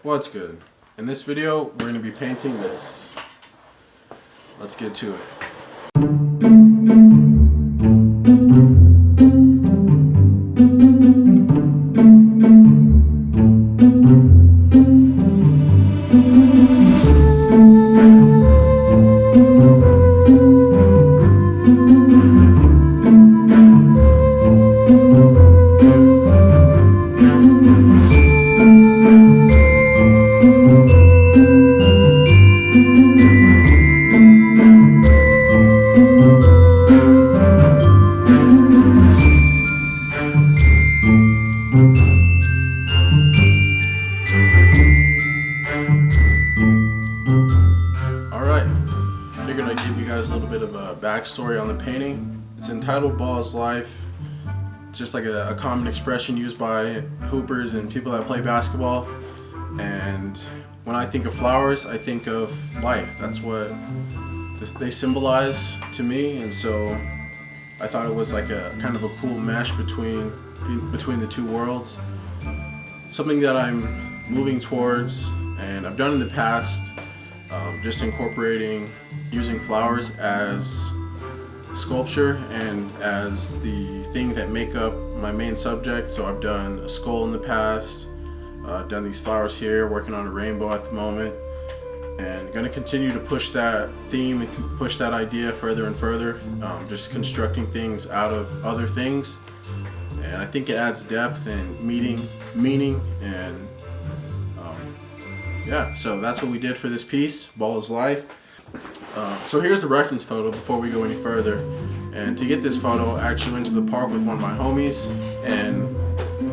What's good? In this video, we're going to be painting this. Let's get to it. Figured I'd give you guys a little bit of a backstory on the painting. It's entitled Ball is Life. It's just like a common expression used by hoopers and people that play basketball. And when I think of flowers, I think of life. That's what they symbolize to me. And so I thought it was like a kind of a cool mesh between the two worlds. Something that I'm moving towards, and I've done in the past. Just incorporating using flowers as sculpture and as the thing that make up my main subject. So I've done a skull in the past, done these flowers here, working on a rainbow at the moment, and going to continue to push that theme and push that idea further and further, just constructing things out of other things. And I think it adds depth and meaning, and yeah, so that's what we did for this piece, Ball is Life. So here's the reference photo before we go any further. And to get this photo, I actually went to the park with one of my homies and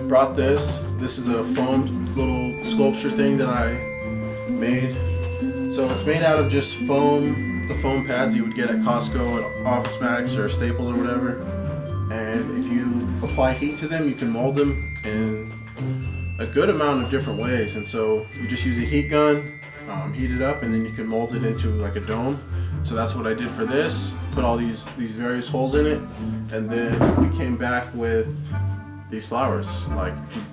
brought this. This is a foam little sculpture thing that I made. So it's made out of just foam, the foam pads you would get at Costco, at Office Max or Staples or whatever. And if you apply heat to them, you can mold them in a good amount of different ways. And so you just use a heat gun, heat it up, and then you can mold it into like a dome. So that's what I did for this. Put all these various holes in it, and then we came back with these flowers. Like, if you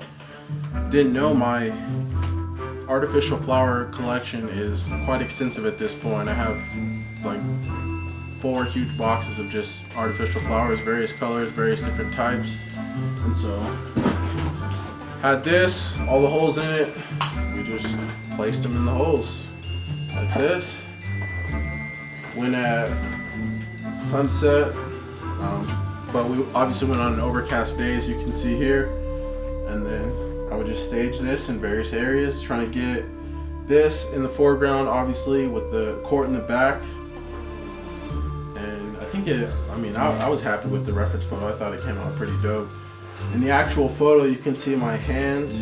didn't know, my artificial flower collection is quite extensive at this point. I have like 4 huge boxes of just artificial flowers, various colors, various different types. And so had this, all the holes in it, we just placed them in the holes like this. Went at sunset, but we obviously went on an overcast day, as you can see here. And then I would just stage this in various areas, trying to get this in the foreground, obviously, with the court in the back. And I think I was happy with the reference photo. I thought it came out pretty dope. In the actual photo, you can see my hand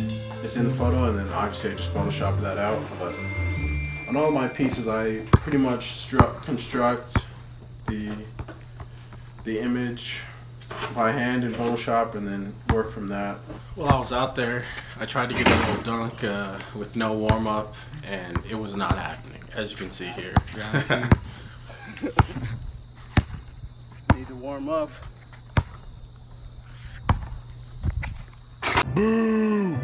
is in the photo, and then obviously I just photoshopped that out. But on all my pieces, I pretty much construct the image by hand in Photoshop and then work from that. While I was out there, I tried to get a little dunk with no warm-up, and it was not happening, as you can see here. Need to warm up. Boo!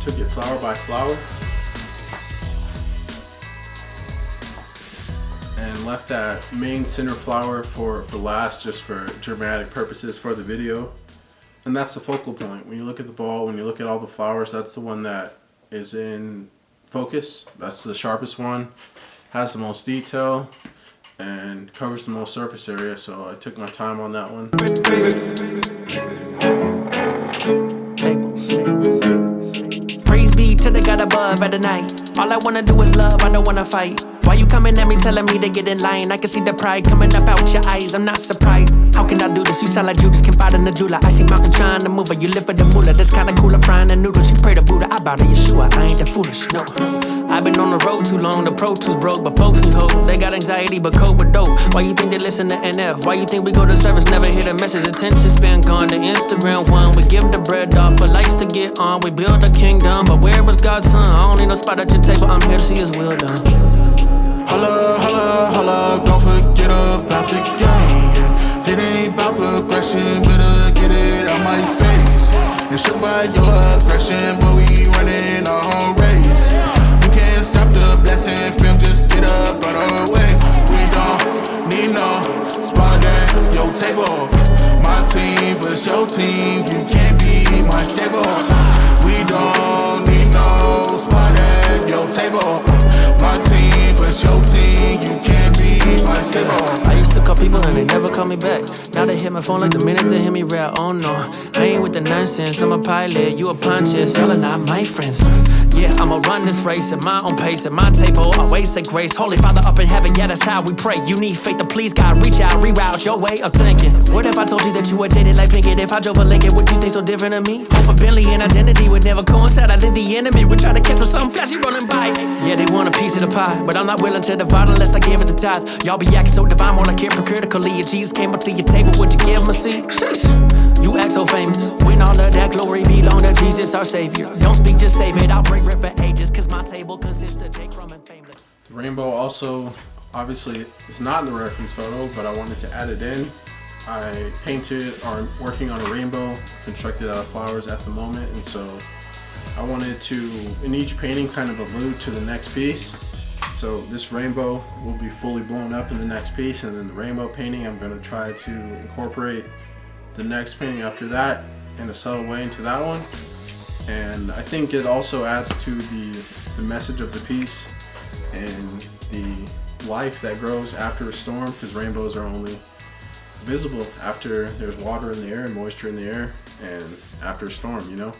took it flower by flower and left that main center flower for last, just for dramatic purposes for the video. And that's the focal point. When you look at the ball, when you look at all the flowers, that's the one that is in focus. That's the sharpest one, has the most detail, and covers the most surface area, so I took my time on that one. Tables. Praise be to the God above at the night. All I wanna do is love, I don't wanna fight. Why you coming at me telling me to get in line? I can see the pride coming up out your eyes, I'm not surprised. How can I do this? You sound like Judas, confide in the jeweler. I see mountain trying to move her, you live for the moolah. That's kinda cooler, frying the noodles. You pray to Buddha, I bow to Yeshua, I ain't that foolish, no. I've been on the road too long, the Pro Tools broke, but folks need hope. They got anxiety, but cope with dope. Why you think they listen to NF? Why you think we go to service, never hear the message? Attention span gone, the Instagram one. We give the bread off for likes to get on. We build a kingdom, but where was God's son? I don't need no spot at your table, I'm here to see his will done. Holla, holla, holla, don't forget about the game, yeah. If it ain't about progression, better get it out my face. And show by your aggression, but we running our own race. We can't stop the blessing, film, just get up out of the way. We don't need no spot at your table. My team versus your team, you can't be my stable. We don't need no spot at your table. My team versus your team, you can't be my stable. I used to call people and they never call me back. Now they hit my phone like the minute they hear me rap. Oh no, I ain't with the nonsense. I'm a pilot, you a punches. Y'all are not my friends. Yeah, I'ma run this race at my own pace. At my table, always say grace. Holy Father up in heaven, yeah, that's how we pray. You need faith to please God. Reach out, reroute your way of thinking. What if I told you that you were dated like Pinkett? If I drove a Lincoln, would you think so different of me? Hope a Bentley and identity would never coincide. I think the enemy would try to catch with something flashy running by. Yeah, they want a piece of the pie, but I'm not willing to divide unless I give it the tithe. Y'all be acting so divine, more like hypocritically. If Jesus came up to your table, would you give him a seat? You act so famous. When all of that glory belong to Jesus, our Savior. Don't speak, just save it. I'll break bread for ages, cause my table consists of Jake Crumb and Famous. The rainbow also, obviously, is not in the reference photo, but I wanted to add it in. I painted, or working on a rainbow, constructed out of flowers at the moment, and so I wanted to, in each painting, kind of allude to the next piece. So this rainbow will be fully blown up in the next piece, and then the rainbow painting, I'm going to try to incorporate the next painting after that in a subtle way into that one. And I think it also adds to the message of the piece and the life that grows after a storm, because rainbows are only visible after there's water in the air and moisture in the air, and after a storm, you know.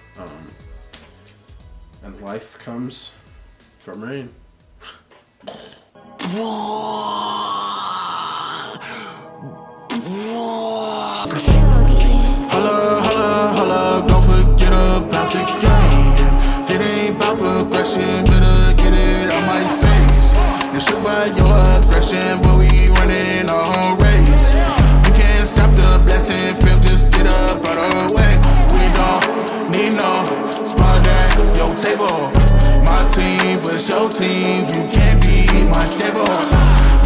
And life comes from rain. Holla, holla, holla, don't forget about the game, yeah. If it ain't about progression, better get it out my face. And show by your aggression, but we running our own race. We can't stop the blessing, film, just get up out of the way. We don't need no spot at your table. My team versus your team, you can't be my stable.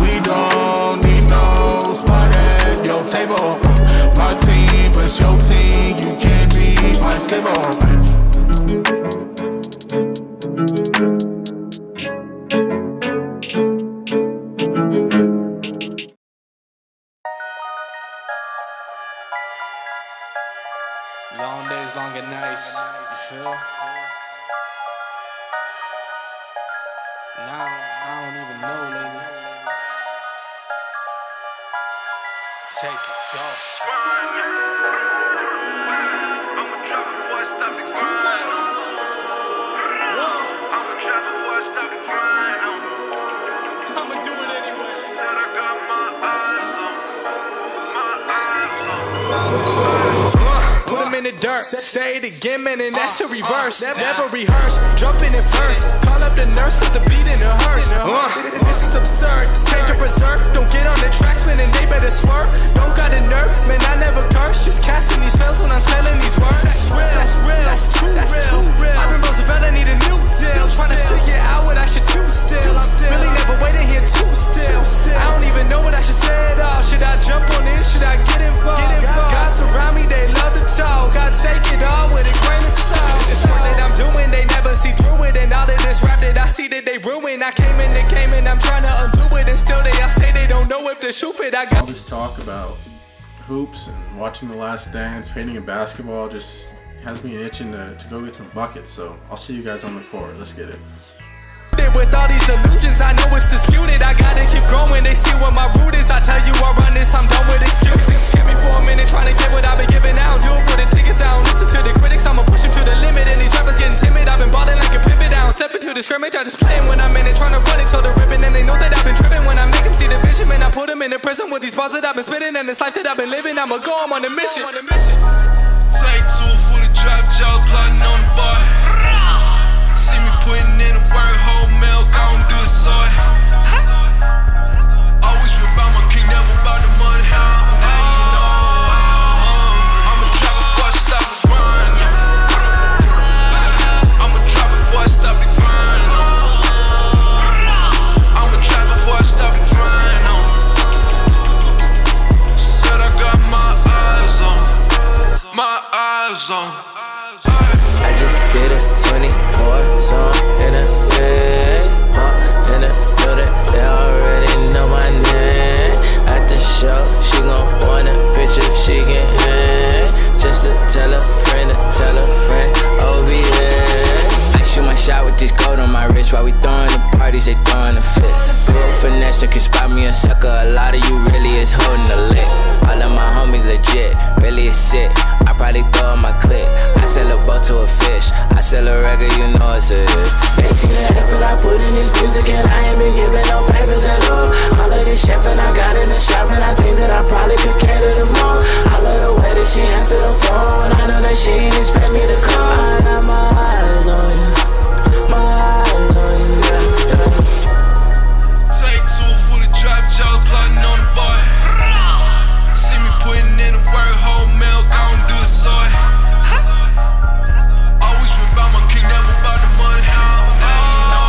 We don't need no spot at your table. My team versus your team, you can't be my stable. Long days, long and nice, you feel? Now, I don't even know lately. Take it, go. It's too much. Whoa. I'ma do it anyway. Put 'em in the dirt, say it again, man, and that's a reverse. Never rehearse, jumping in first. Call up the nurse, put the beat in the hearse. This is absurd, take a berserk. Don't get on the tracks, man, and they better swerve. Don't got a nerve, man, I never curse. Just casting these spells when I'm spelling these words. That's real, that's too real. I've been Roosevelt, I need a new deal. Trying to figure out what I should do still. I'm really never waiting here too still. I don't even know what I should say at all. Should I jump on in? Should I get involved? God surround me, they love to talk. I take it all with a grain of salt. It's work that I'm doing, they never the shoe fit. I All got this talk about hoops and watching The Last Dance, painting a basketball just has me itching to go get some buckets. So I'll see you guys on the court. Let's get it. with all these illusions, I know it's disputed. I gotta keep growing, they see what my root is. I tell you I run this, I'm done with excuses. Give me for a minute, trying to get what I've been giving out. Do it for the tickets, I don't listen to the critics. I'ma push them to the limit, and these rappers getting timid. I've been balling like a pivot, I don't step into the scrimmage. I just play 'em when I'm in it, trying to run it till the ribbon. And they know that I've been tripping when I make them see the vision. Man, I put them in the prison with these bars that I've been spitting. And this life that I've been living, I'ma go, I'm on a mission. Take two for the drop, jaw plotting on the boy. See me putting in the work, whole milk, I don't do the soy. Always been about my king, never about the money. Now you know I'm a trap before I stop the grind. I'm a trap before I stop the grind. I'm a trap before I stop the grind. Said I got my eyes on. My eyes on. I just did a 24 song in a place, in the building, they already know my name. At the show, she gon' want a picture, she can hang. Just to tell a friend, OBA. I shoot my shot with this gold on my wrist while we throwing the parties, they throwing the fit. Through a finesse, can spot me a sucker, a lot of you really is holding the lick. All of my homies legit, really is shit. I probably throw in my clip. I sell a boat to a fish. I sell a record, you know it's a hit. They see the effort I put in this music, and I ain't been giving no favors at all. All of this chef and I got in the shop, and I think that I probably could cater them all. I love the way that she answered the phone. I know that she ain't expect me to call. I got my eyes on you, my eyes on you, yeah. Take two for the drop, jaw plotting on the boy. See me putting in the work, whole milk, I don't do the soy. Always been about my king, never about the money. Now you know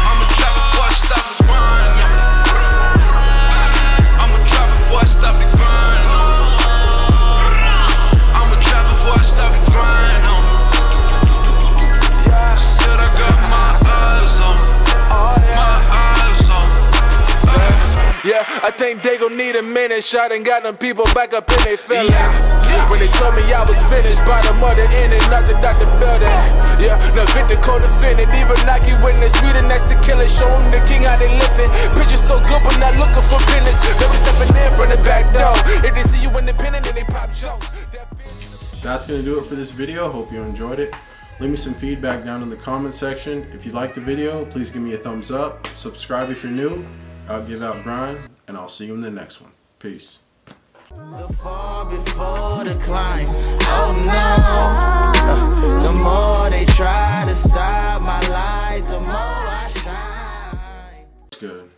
I'm a trap before I stop the grind. I'm a trap before I stop the grind. I'm a trap before I stop the grind. Said I got my eyes on. My eyes on. Yeah, I think they gon' need a minute. Shot and got them people back up in their feelings. When they told me I was finished, bottom of the inning, knocked out the building. Yeah, now Victor co-defendant, even Nike witness. We the next to kill it, show them the king how they living. Pictures so good, but not looking for business. They be stepping in from the back door. If they see you independent, then they pop jokes. That's going to do it for this video. Hope you enjoyed it. Leave me some feedback down in the comment section. If you liked the video, please give me a thumbs up. Subscribe if you're new. I'll give out grind, and I'll see you in the next one. Peace. The fall before the climb. Oh no. The more they try to stop my life, the more I shine. Good.